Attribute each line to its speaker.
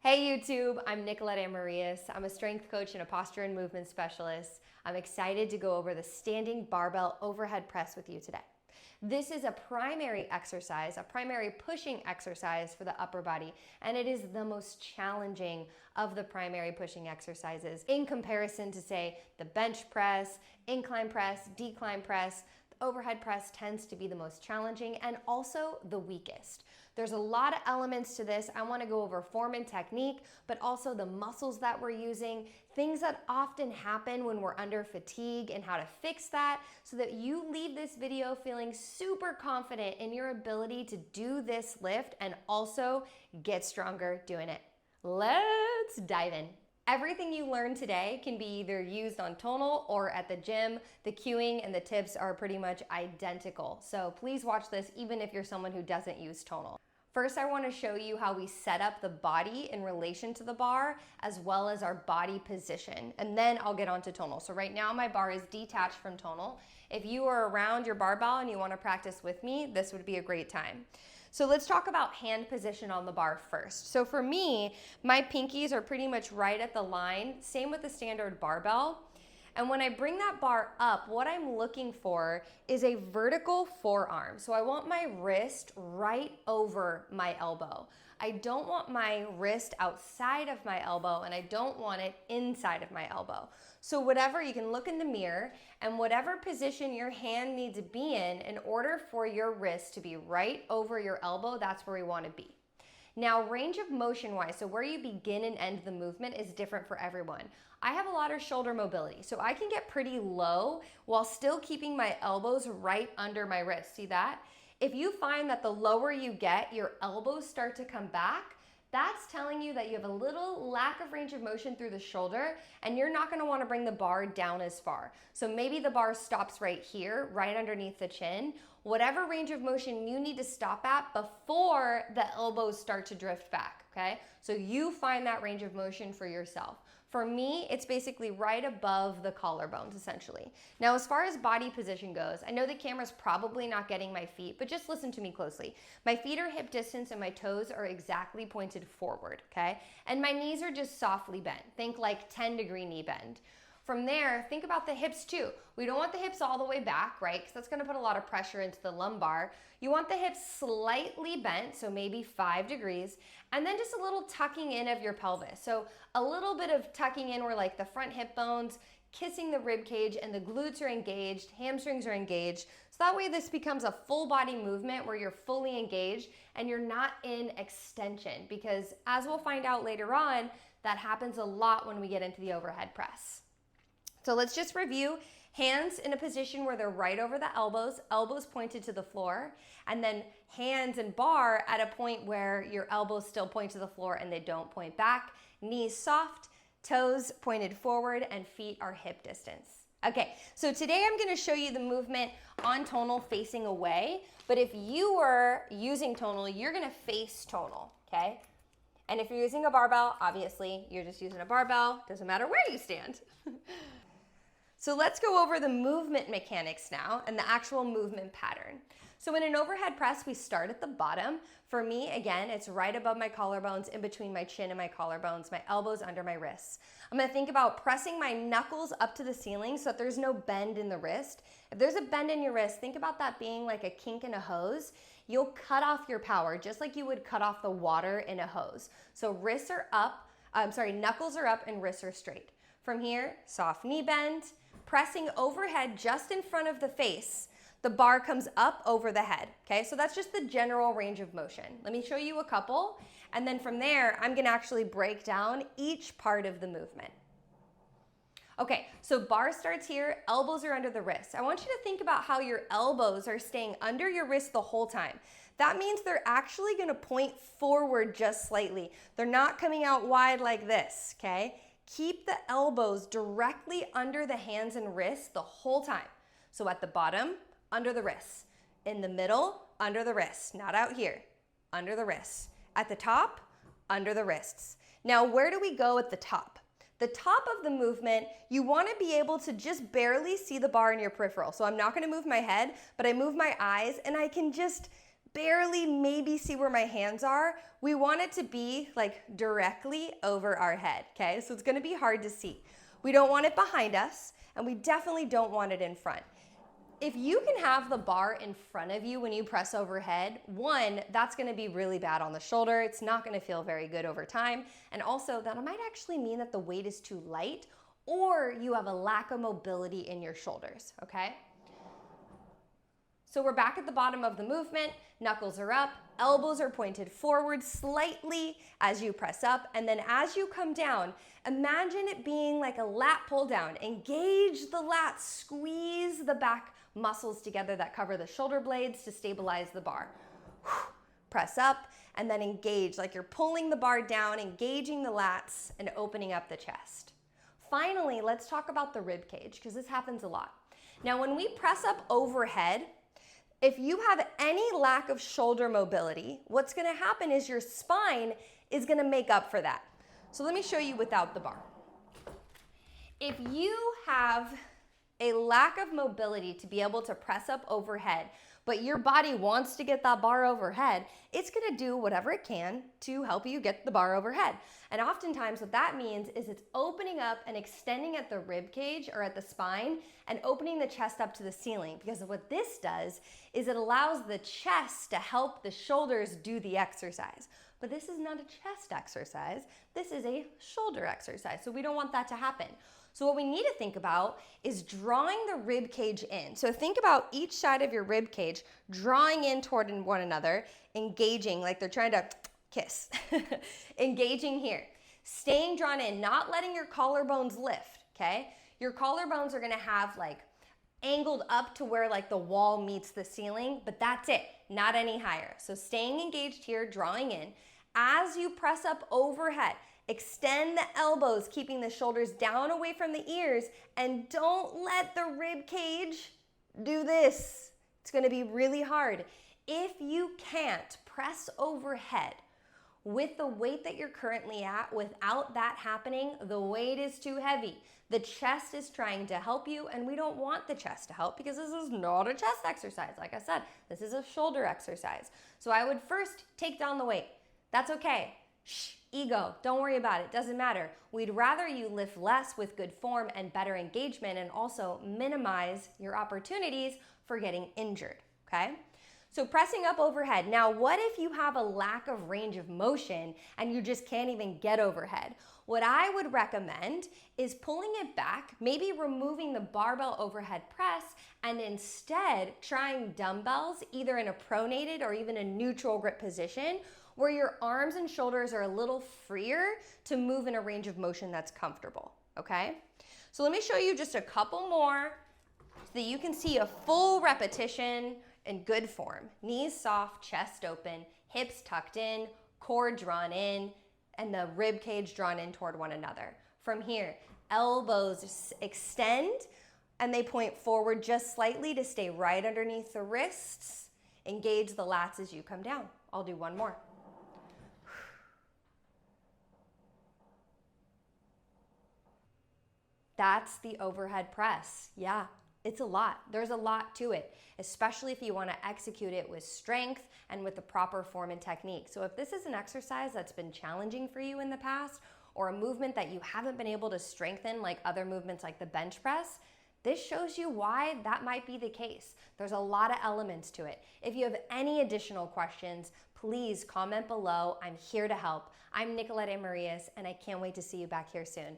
Speaker 1: Hey YouTube, I'm Nicolette Amarillas. I'm a strength coach and a posture and movement specialist. I'm excited to go over the standing barbell overhead press with you today. This is a primary exercise, a primary pushing exercise for the upper body, and it is the most challenging of the primary pushing exercises in comparison to, say, the bench press, incline press, decline press. The overhead press tends to be the most challenging and also the weakest. There's a lot of elements to this. I want to go over form and technique, but also the muscles that we're using, things that often happen when we're under fatigue and how to fix that so that you leave this video feeling super confident in your ability to do this lift and also get stronger doing it. Let's dive in. Everything you learn today can be either used on tonal or at the gym. The cueing and the tips are pretty much identical. So please watch this even if you're someone who doesn't use tonal. First, I want to show you how we set up the body in relation to the bar as well as our body position, and then I'll get on to tonal. So right now my bar is detached from tonal. If you are around your barbell and you want to practice with me, this would be a great time. So let's talk about hand position on the bar first. So for me, my pinkies are pretty much right at the line, same with the standard barbell. And when I bring that bar up, what I'm looking for is a vertical forearm. So I want my wrist right over my elbow. I don't want my wrist outside of my elbow, and I don't want it inside of my elbow. So whatever, you can look in the mirror, and whatever position your hand needs to be in order for your wrist to be right over your elbow, that's where we want to be. Now, range of motion wise, so where you begin and end the movement is different for everyone. I have a lot of shoulder mobility, so I can get pretty low while still keeping my elbows right under my wrist. See that? If you find that the lower you get, your elbows start to come back, that's telling you that you have a little lack of range of motion through the shoulder, and you're not going to want to bring the bar down as far. So maybe the bar stops right here, right underneath the chin. Whatever range of motion you need to stop at before the elbows start to drift back, okay? So you find that range of motion for yourself. For me, it's basically right above the collarbones, essentially. Now, as far as body position goes, I know the camera's probably not getting my feet, but just listen to me closely. My feet are hip distance and my toes are exactly pointed forward, okay? And my knees are just softly bent. Think like 10-degree knee bend. From there, think about the hips too. We don't want the hips all the way back, right? Because that's gonna put a lot of pressure into the lumbar. You want the hips slightly bent, so maybe 5 degrees, and then just a little tucking in of your pelvis. So a little bit of tucking in where like the front hip bones, kissing the rib cage, and the glutes are engaged, hamstrings are engaged. So that way this becomes a full body movement where you're fully engaged and you're not in extension, because as we'll find out later on, that happens a lot when we get into the overhead press. So let's just review. Hands in a position where they're right over the elbows, elbows pointed to the floor, and then hands and bar at a point where your elbows still point to the floor and they don't point back. Knees soft, toes pointed forward, and feet are hip distance. Okay, so today I'm gonna show you the movement on tonal facing away, but if you were using tonal, you're gonna face tonal, okay? And if you're using a barbell, obviously, you're just using a barbell, doesn't matter where you stand. So let's go over the movement mechanics now and the actual movement pattern. So in an overhead press, we start at the bottom. For me, again, it's right above my collarbones, in between my chin and my collarbones, my elbows under my wrists. I'm gonna think about pressing my knuckles up to the ceiling so that there's no bend in the wrist. If there's a bend in your wrist, think about that being like a kink in a hose. You'll cut off your power just like you would cut off the water in a hose. So wrists are up, knuckles are up and wrists are straight. From here, soft knee bend, pressing overhead just in front of the face. The bar comes up over the head, okay? So that's just the general range of motion. Let me show you a couple, and then from there, I'm gonna actually break down each part of the movement. Okay, so bar starts here, elbows are under the wrists. I want you to think about how your elbows are staying under your wrist the whole time. That means they're actually gonna point forward just slightly. They're not coming out wide like this, okay? Keep the elbows directly under the hands and wrists the whole time. So at the bottom, under the wrists. In the middle, under the wrists. Not out here, under the wrists. At the top, under the wrists. Now, where do we go at the top? The top of the movement, you want to be able to just barely see the bar in your peripheral. So I'm not going to move my head, but I move my eyes and I can just barely maybe see where my hands are, we want it to be like directly over our head, okay? So it's gonna be hard to see. We don't want it behind us, and we definitely don't want it in front. If you can have the bar in front of you when you press overhead, one, that's gonna be really bad on the shoulder. It's not gonna feel very good over time. And also that might actually mean that the weight is too light or you have a lack of mobility in your shoulders, okay? So we're back at the bottom of the movement, knuckles are up, elbows are pointed forward slightly as you press up, and then as you come down, imagine it being like a lat pull down. Engage the lats, squeeze the back muscles together that cover the shoulder blades to stabilize the bar. Press up and then engage like you're pulling the bar down, engaging the lats and opening up the chest. Finally, let's talk about the rib cage because this happens a lot. Now, when we press up overhead, if you have any lack of shoulder mobility, what's gonna happen is your spine is gonna make up for that. So let me show you without the bar. If you have a lack of mobility to be able to press up overhead, but your body wants to get that bar overhead, it's gonna do whatever it can to help you get the bar overhead. And oftentimes what that means is it's opening up and extending at the rib cage or at the spine and opening the chest up to the ceiling, because what this does is it allows the chest to help the shoulders do the exercise. But this is not a chest exercise, this is a shoulder exercise, so we don't want that to happen. So what we need to think about is drawing the rib cage in. So think about each side of your rib cage drawing in toward one another, engaging like they're trying to kiss. Engaging here. Staying drawn in, not letting your collarbones lift, okay? Your collarbones are gonna have like angled up to where like the wall meets the ceiling, but that's it, not any higher. So staying engaged here, drawing in. As you press up overhead, extend the elbows, keeping the shoulders down away from the ears, and don't let the rib cage do this. It's gonna be really hard. If you can't press overhead with the weight that you're currently at, without that happening, the weight is too heavy. The chest is trying to help you, and we don't want the chest to help because this is not a chest exercise. Like I said, this is a shoulder exercise. So I would first take down the weight. That's okay. Shh, ego, don't worry about it, doesn't matter. We'd rather you lift less with good form and better engagement and also minimize your opportunities for getting injured, okay? So pressing up overhead. Now, what if you have a lack of range of motion and you just can't even get overhead? What I would recommend is pulling it back, maybe removing the barbell overhead press, and instead trying dumbbells either in a pronated or even a neutral grip position where your arms and shoulders are a little freer to move in a range of motion that's comfortable, okay? So let me show you just a couple more so that you can see a full repetition in good form. Knees soft, chest open, hips tucked in, core drawn in, and the rib cage drawn in toward one another. From here, elbows extend and they point forward just slightly to stay right underneath the wrists. Engage the lats as you come down. I'll do one more. That's the overhead press. Yeah, it's a lot. There's a lot to it, especially if you want to execute it with strength and with the proper form and technique. So if this is an exercise that's been challenging for you in the past, or a movement that you haven't been able to strengthen like other movements like the bench press, this shows you why that might be the case. There's a lot of elements to it. If you have any additional questions, please comment below. I'm here to help. I'm Nicolette Amarillas, and I can't wait to see you back here soon.